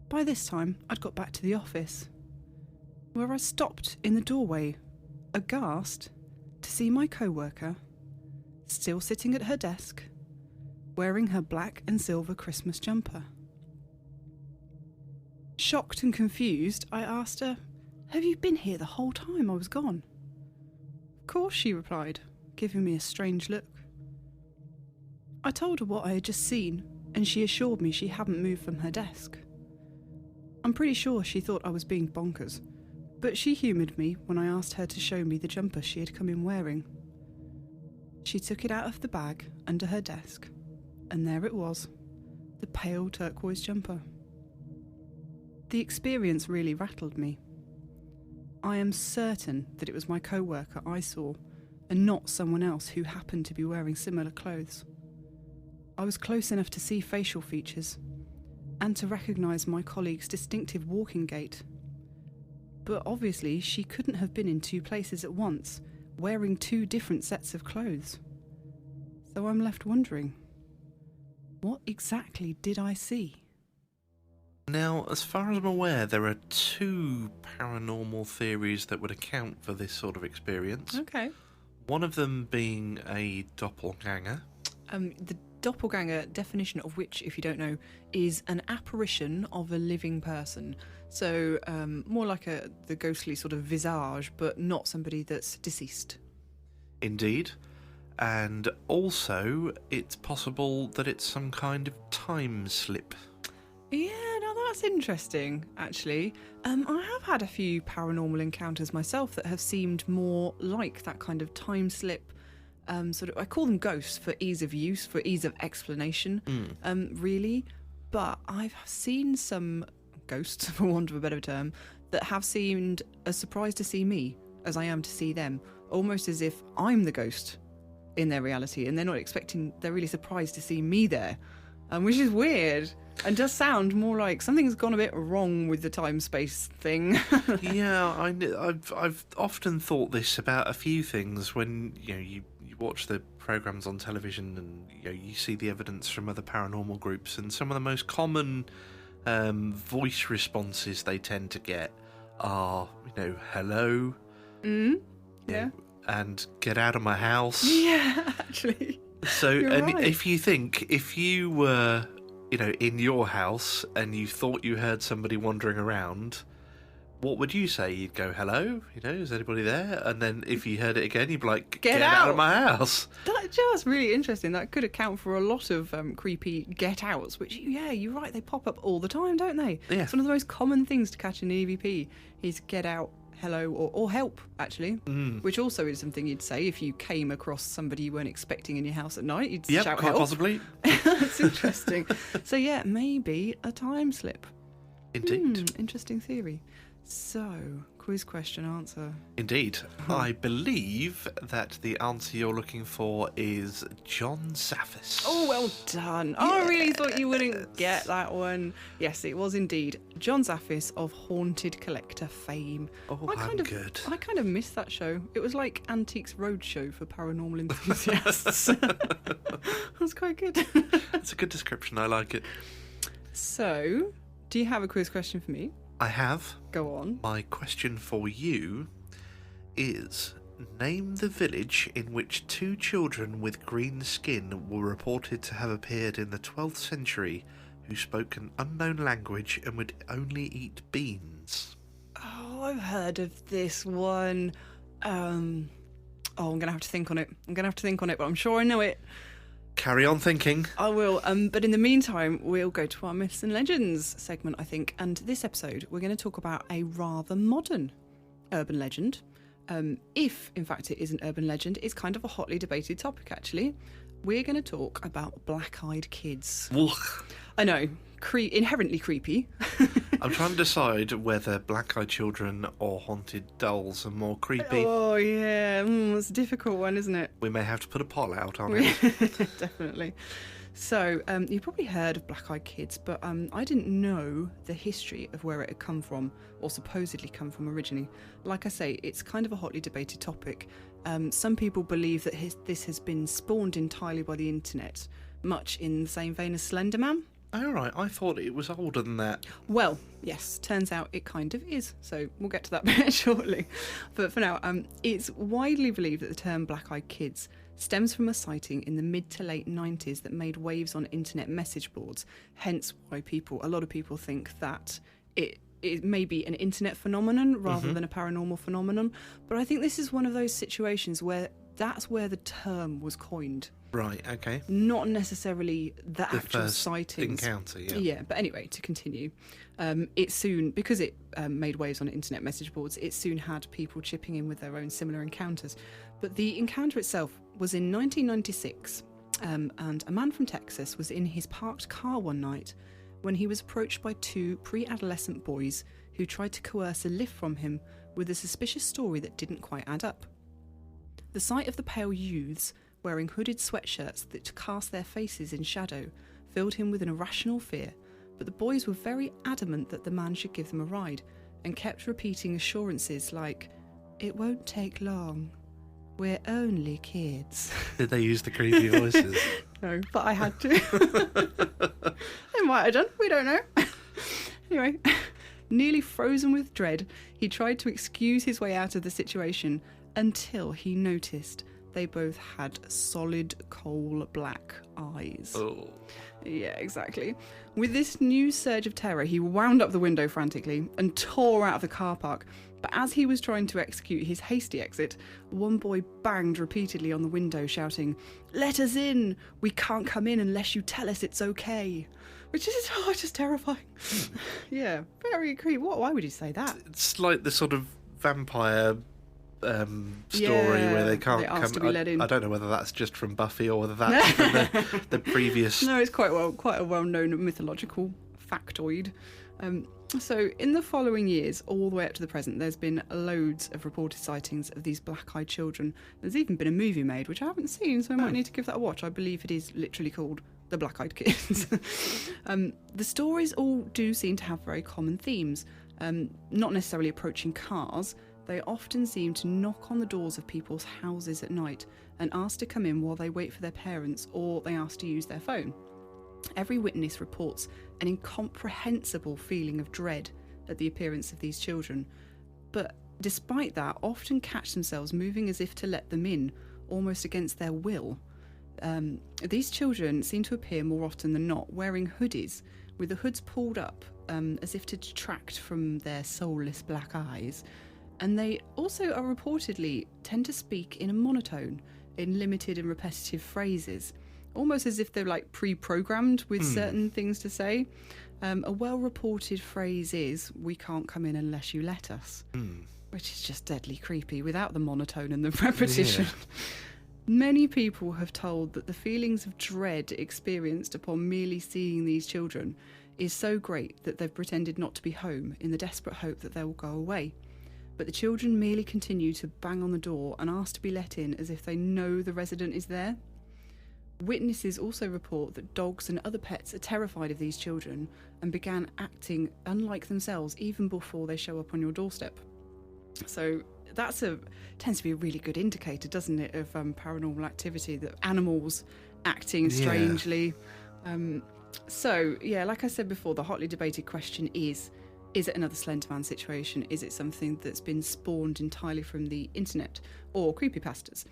By this time, I'd got back to the office, where I stopped in the doorway, aghast to see my co-worker, still sitting at her desk, wearing her black and silver Christmas jumper. Shocked and confused, I asked her, "Have you been here the whole time I was gone?" "Of course," she replied, giving me a strange look. I told her what I had just seen, and she assured me she hadn't moved from her desk. I'm pretty sure she thought I was being bonkers, but she humoured me when I asked her to show me the jumper she had come in wearing. She took it out of the bag under her desk, and there it was, the pale turquoise jumper. The experience really rattled me. I am certain that it was my co-worker I saw, and not someone else who happened to be wearing similar clothes. I was close enough to see facial features, and to recognise my colleague's distinctive walking gait. But obviously she couldn't have been in 2 places at once, wearing 2 different sets of clothes. So I'm left wondering, what exactly did I see? Now, as far as I'm aware, there are 2 paranormal theories that would account for this sort of experience. Okay. One of them being a doppelganger. The doppelganger, definition of which, if you don't know, is an apparition of a living person. So more like the ghostly sort of visage, but not somebody that's deceased. Indeed. and also it's possible that it's some kind of time slip. Yeah, now that's interesting, actually. I have had a few paranormal encounters myself that have seemed more like that kind of time slip. I call them ghosts for ease of use, for ease of explanation, really. But I've seen some ghosts, for want of a better term, that have seemed as surprised to see me as I am to see them, almost as if I'm the ghost in their reality, and they're really surprised to see me there, which is weird. And does sound more like something's gone a bit wrong with the time-space thing. Yeah, I've often thought this about a few things when you watch the programs on television and you see the evidence from other paranormal groups, and some of the most common voice responses they tend to get are hello, yeah, and get out of my house. Yeah, actually. So, You're and right. if you were in your house and you thought you heard somebody wandering around, what would you say? You'd go, hello? Is anybody there? And then if you heard it again, you'd be like, get out of my house. That's just really interesting. That could account for a lot of creepy get-outs, which, yeah, you're right, they pop up all the time, don't they? Yeah. It's one of the most common things to catch in an EVP is get out, hello, or help, actually, which also is something you'd say if you came across somebody you weren't expecting in your house at night. You'd Yep, shout quite help. possibly. That's interesting. So, yeah, maybe a time slip. Indeed. Interesting theory. So, quiz question answer. Indeed. I believe that the answer you're looking for is John Zaffis. Oh, well done. I really thought you wouldn't get that one. Yes, it was indeed John Zaffis of Haunted Collector fame. Oh, good. I kind of missed that show. It was like Antiques Roadshow for paranormal enthusiasts. That's quite good. That's a good description. I like it. So, do you have a quiz question for me? I have. Go on. My question for you is, name the village in which two children with green skin were reported to have appeared in the 12th century who spoke an unknown language and would only eat beans. Oh, I've heard of this one. I'm going to have to think on it. But I'm sure I know it. Carry on thinking. I will, but in the meantime, we'll go to our Myths and Legends segment, I think. And this episode, we're going to talk about a rather modern urban legend. If, in fact, it is an urban legend, it's kind of a hotly debated topic, actually. We're going to talk about black-eyed kids. Ugh. I know, inherently creepy. I'm trying to decide whether black-eyed children or haunted dolls are more creepy. Oh, yeah, it's a difficult one, isn't it? We may have to put a poll out on it. Definitely. So, you've probably heard of black-eyed kids, but I didn't know the history of where it had come from, or supposedly come from originally. Like I say, it's kind of a hotly debated topic. Some people believe that this has been spawned entirely by the internet, much in the same vein as Slender Man. Oh, right. I thought it was older than that. Well, yes, turns out it kind of is, so we'll get to that bit shortly. But for now, it's widely believed that the term black-eyed kids stems from a sighting in the mid to late 90s that made waves on internet message boards, hence why a lot of people think that it may be an internet phenomenon rather than a paranormal phenomenon. But I think this is one of those situations where that's where the term was coined. Right, okay. Not necessarily the actual first sightings. encounter, yeah. Yeah, but anyway, to continue, it soon, because it made waves on internet message boards, it soon had people chipping in with their own similar encounters. But the encounter itself was in 1996, and a man from Texas was in his parked car one night when he was approached by two pre-adolescent boys who tried to coerce a lift from him with a suspicious story that didn't quite add up. The sight of the pale youths wearing hooded sweatshirts that cast their faces in shadow filled him with an irrational fear, but the boys were very adamant that the man should give them a ride and kept repeating assurances like, "It won't take long. We're only kids." Did they use the creepy voices? No, but I had to. They might have done, we don't know. Anyway, nearly frozen with dread, he tried to excuse his way out of the situation until he noticed they both had solid coal black eyes. Oh. Yeah, exactly. With this new surge of terror, he wound up the window frantically and tore out of the car park, But as he was trying to execute his hasty exit, one boy banged repeatedly on the window, shouting, "Let us in! We can't come in unless you tell us it's okay." Which is just terrifying. Yeah, very creepy. Why would you say that? It's like the sort of vampire story Yeah, where they can't they ask come. to be let in. I don't know whether that's just from Buffy or whether that's from the previous. No, it's quite a well-known mythological factoid. So in the following years, all the way up to the present, there's been loads of reported sightings of these black-eyed children. There's even been a movie made, which I haven't seen, so I might need to give that a watch. I believe it is literally called The Black-Eyed Kids. The stories all do seem to have very common themes. Not necessarily approaching cars. They often seem to knock on the doors of people's houses at night and ask to come in while they wait for their parents, or they ask to use their phone. Every witness reports an incomprehensible feeling of dread at the appearance of these children, but despite that, often catch themselves moving as if to let them in, almost against their will. These children seem to appear more often than not wearing hoodies, with the hoods pulled up as if to detract from their soulless black eyes. And they also are reportedly tend to speak in a monotone, in limited and repetitive phrases, almost as if they're like pre-programmed with certain things to say. A well-reported phrase is, "We can't come in unless you let us," which is just deadly creepy without the monotone and the repetition. Yeah. Many people have told that the feelings of dread experienced upon merely seeing these children is so great that they've pretended not to be home in the desperate hope that they will go away. But the children merely continue to bang on the door and ask to be let in as if they know the resident is there. Witnesses also report that dogs and other pets are terrified of these children and began acting unlike themselves even before they show up on your doorstep. So tends to be a really good indicator, doesn't it, of paranormal activity, that animals acting strangely. So, like I said before, the hotly debated question is it another Slenderman situation? Is it something that's been spawned entirely from the internet or creepypastas?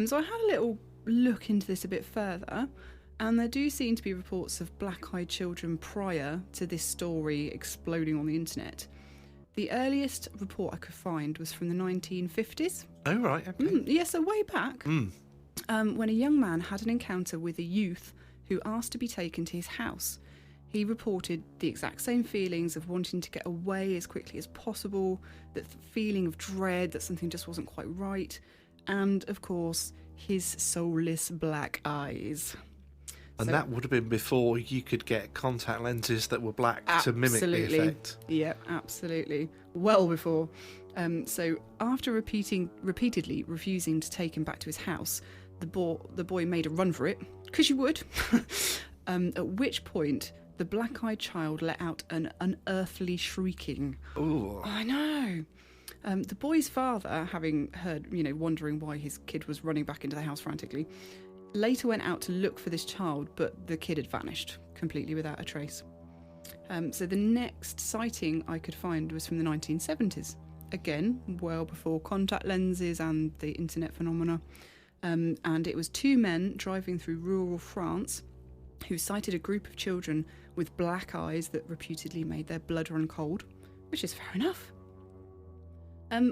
So I had a little look into this a bit further, and there do seem to be reports of black-eyed children prior to this story exploding on the internet. The earliest report I could find was from the 1950s. Oh, right, okay. So way back, when a young man had an encounter with a youth who asked to be taken to his house. He reported the exact same feelings of wanting to get away as quickly as possible, that feeling of dread that something just wasn't quite right, and, of course, his soulless black eyes. And that would have been before you could get contact lenses that were black to mimic the effect. Yeah, absolutely. Well before. So after repeatedly refusing to take him back to his house, the boy made a run for it, because you would, at which point the black-eyed child let out an unearthly shrieking. Ooh. I know. The boy's father, having heard, wondering why his kid was running back into the house frantically, later went out to look for this child, but the kid had vanished completely without a trace. So the next sighting I could find was from the 1970s. Again, well before contact lenses and the internet phenomena. And it was two men driving through rural France who sighted a group of children with black eyes that reputedly made their blood run cold, which is fair enough.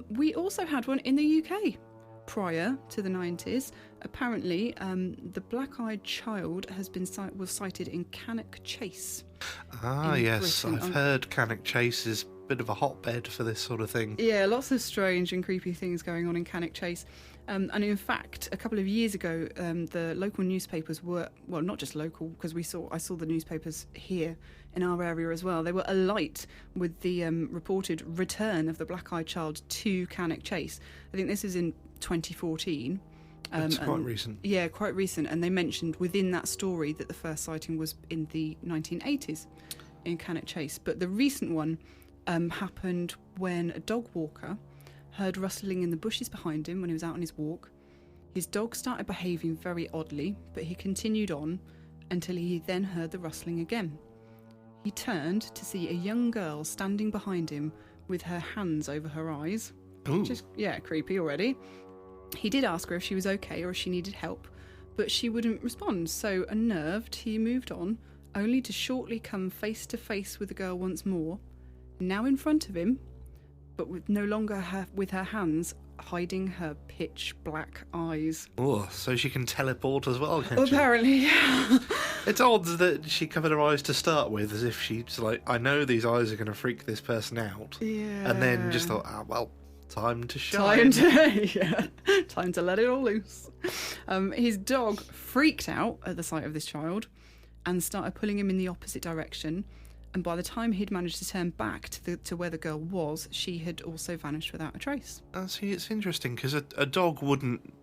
We also had one in the UK prior to the 90s. Apparently, the black-eyed child was sighted in Cannock Chase. Ah, yes, Britain. I've heard Cannock Chase is a bit of a hotbed for this sort of thing. Yeah, lots of strange and creepy things going on in Cannock Chase. And in fact, a couple of years ago, the local newspapers were, well, not just local, because I saw the newspapers here in our area as well. They were alight with the reported return of the black-eyed child to Cannock Chase. I think this is in 2014. It's quite recent. Yeah, quite recent. And they mentioned within that story that the first sighting was in the 1980s in Cannock Chase. But the recent one happened when a dog walker heard rustling in the bushes behind him when he was out on his walk. His dog started behaving very oddly, but he continued on until he then heard the rustling again. He turned to see a young girl standing behind him with her hands over her eyes. Ooh. Which is, creepy already. He did ask her if she was okay or if she needed help, but she wouldn't respond, so unnerved, he moved on, only to shortly come face to face with the girl once more, now in front of him, but with no longer with her hands hiding her pitch black eyes. Oh, so she can teleport as well, can't she? Apparently, yeah. It's odd that she covered her eyes to start with, as if she's like, I know these eyes are going to freak this person out. Yeah. And then just thought, well, time to shine. Time to let it all loose. His dog freaked out at the sight of this child and started pulling him in the opposite direction. And by the time he'd managed to turn back to where the girl was, she had also vanished without a trace. See, it's interesting, because a dog wouldn't,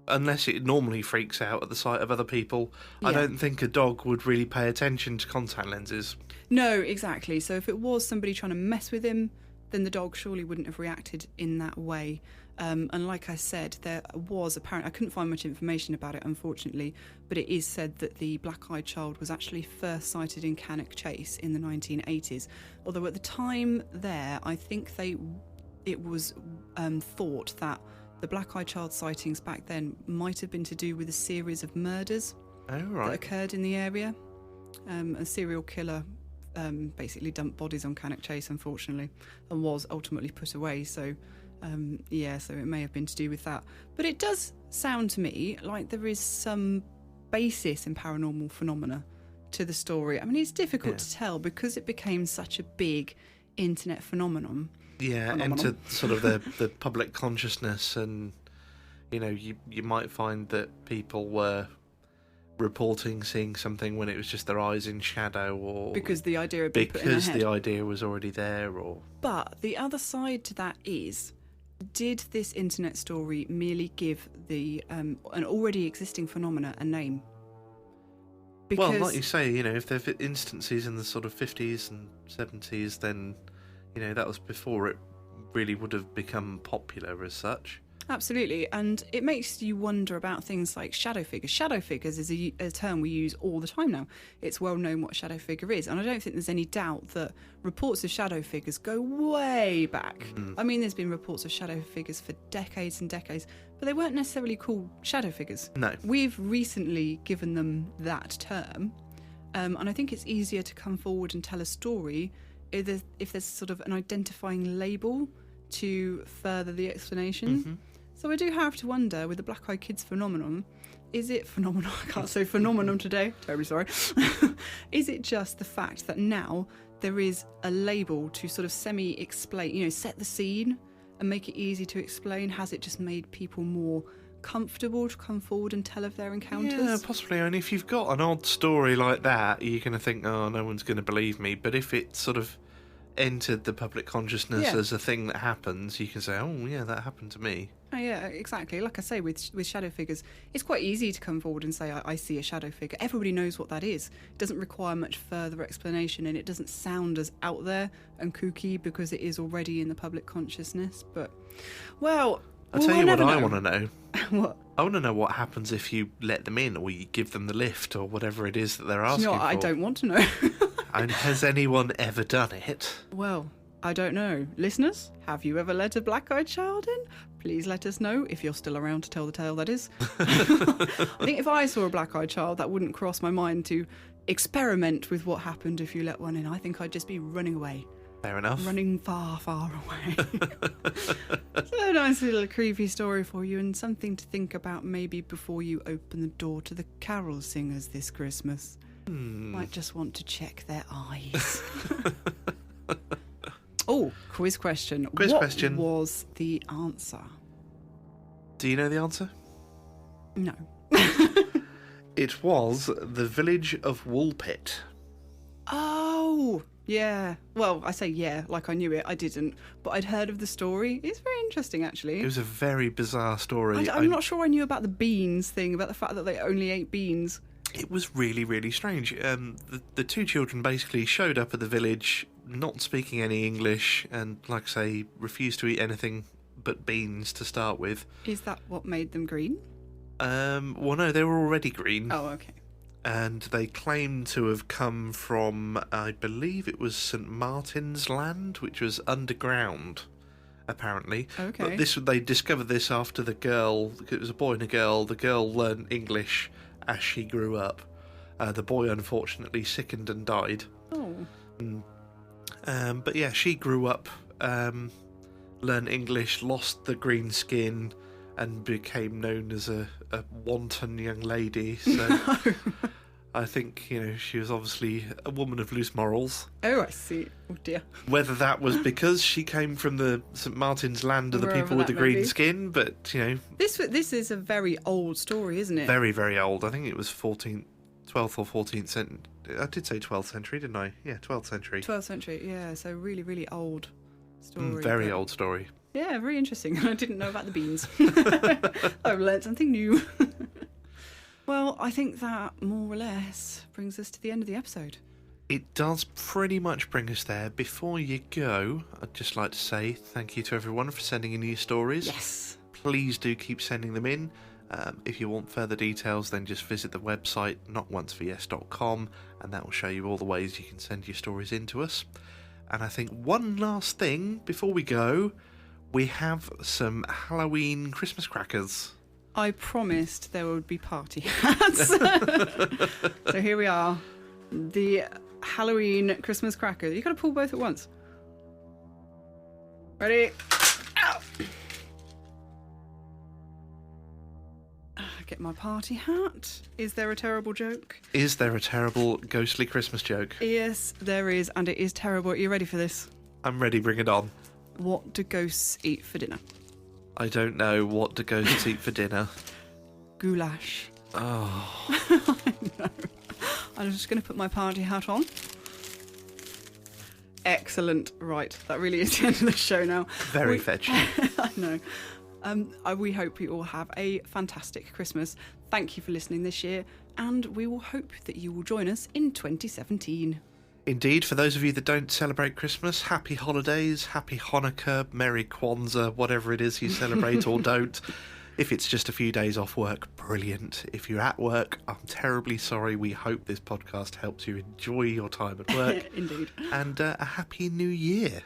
unless it normally freaks out at the sight of other people, I don't think a dog would really pay attention to contact lenses. No, exactly. So if it was somebody trying to mess with him, then the dog surely wouldn't have reacted in that way. And like I said, there was apparently, I couldn't find much information about it, unfortunately, but it is said that the black-eyed child was actually first sighted in Cannock Chase in the 1980s. Although at the time there, I think it was thought that the black-eyed child sightings back then might have been to do with a series of murders that occurred in the area. A serial killer basically dumped bodies on Cannock Chase, unfortunately, and was ultimately put away. So so it may have been to do with that. But it does sound to me like there is some basis in paranormal phenomena to the story. I mean, it's difficult to tell because it became such a big internet phenomenon. Yeah, into sort of the public consciousness, and you might find that people were reporting seeing something when it was just their eyes in shadow, or because the idea had been put in their head. The idea was already there. Or but the other side to that is, did this internet story merely give the an already existing phenomena a name? Because, well, like you say, if there are instances in the sort of 50s and 70s, then that was before it really would have become popular as such. Absolutely, and it makes you wonder about things like shadow figures. Shadow figures is a term we use all the time now. It's well known what shadow figure is, and I don't think there's any doubt that reports of shadow figures go way back. I mean, there's been reports of shadow figures for decades and decades, but they weren't necessarily called shadow figures. No. We've recently given them that term, and I think it's easier to come forward and tell a story if there's sort of an identifying label to further the explanation. Mm-hmm. So I do have to wonder, with the black-eyed kids phenomenon, is it phenomenon? I can't say phenomenon today. Terribly sorry. Is it just the fact that now there is a label to sort of semi-explain, set the scene and make it easy to explain? Has it just made people more comfortable to come forward and tell of their encounters? Yeah, possibly. I mean, if you've got an odd story like that, you're going to think, oh, no one's going to believe me. But if it sort of entered the public consciousness as a thing that happens, you can say, oh yeah, that happened to me. Oh, yeah, exactly. Like I say, with shadow figures, it's quite easy to come forward and say, I see a shadow figure. Everybody knows what that is. It doesn't require much further explanation, and it doesn't sound as out there and kooky because it is already in the public consciousness. But, well, I'll tell you what I want to know. What? I want to know what happens if you let them in, or you give them the lift, or whatever it is that they're asking for. I don't want to know. And has anyone ever done it? Well, I don't know. Listeners, have you ever let a black-eyed child in? Please let us know, if you're still around to tell the tale, that is. I think if I saw a black-eyed child, that wouldn't cross my mind to experiment with what happened if you let one in. I think I'd just be running away. Fair enough. Running far, far away. So a nice little creepy story for you, and something to think about maybe before you open the door to the carol singers this Christmas. Might just want to check their eyes. Oh, quiz question. What was the answer? Do you know the answer? No. It was the village of Woolpit. Oh, yeah. Well, I say yeah, like I knew it. I didn't, but I'd heard of the story. It's very interesting, actually. It was a very bizarre story. I'm not sure I knew about the beans thing, about the fact that they only ate beans. It was really, really strange. The two children basically showed up at the village, not speaking any English, and, like I say, refused to eat anything but beans to start with. Is that what made them green? Well, no, they were already green. Oh, okay. And they claimed to have come from, I believe it was St. Martin's Land, which was underground, apparently. Okay. But they discovered this after the girl, it was a boy and a girl, the girl learned English as she grew up. The boy, unfortunately, sickened and died. Oh. But yeah, she grew up learned English, lost the green skin, and became known as a wanton young lady. So I think, she was obviously a woman of loose morals. Oh, I see. Oh, dear. Whether that was because she came from the St. Martin's land of the Wherever people with the that may green be. skin, but, This is a very old story, isn't it? very, very old. I think it was 12th or 14th century. I did say 12th century, didn't I? Yeah, 12th century. 12th century, yeah. So really, really old story. Very but- old story. Yeah, very interesting. I didn't know about the beans. I've learnt something new. Well, I think that more or less brings us to the end of the episode. It does pretty much bring us there. Before you go, I'd just like to say thank you to everyone for sending in your stories. Yes. Please do keep sending them in. If you want further details, then just visit the website notonceforyes.com, and that will show you all the ways you can send your stories in to us. And I think one last thing before we go, we have some Halloween Christmas crackers. I promised there would be party hats. So here we are. The Halloween Christmas cracker. You've got to pull both at once. Ready? Ow! Get my party hat. Is there a terrible joke? Is there a terrible ghostly Christmas joke? Yes, there is, and it is terrible. Are you ready for this? I'm ready, bring it on. What do ghosts eat for dinner? I don't know. What do ghosts eat for dinner? Goulash. Oh, I know. I'm just going to put my party hat on. Excellent. Right, that really is the end of the show now. very fetching. I know. We hope you all have a fantastic Christmas. Thank you for listening this year, and we will hope that you will join us in 2017. Indeed, for those of you that don't celebrate Christmas, happy holidays, happy Hanukkah, Merry Kwanzaa, whatever it is you celebrate or don't. If it's just a few days off work, brilliant. If you're at work, I'm terribly sorry. We hope this podcast helps you enjoy your time at work. Indeed. And a happy new year.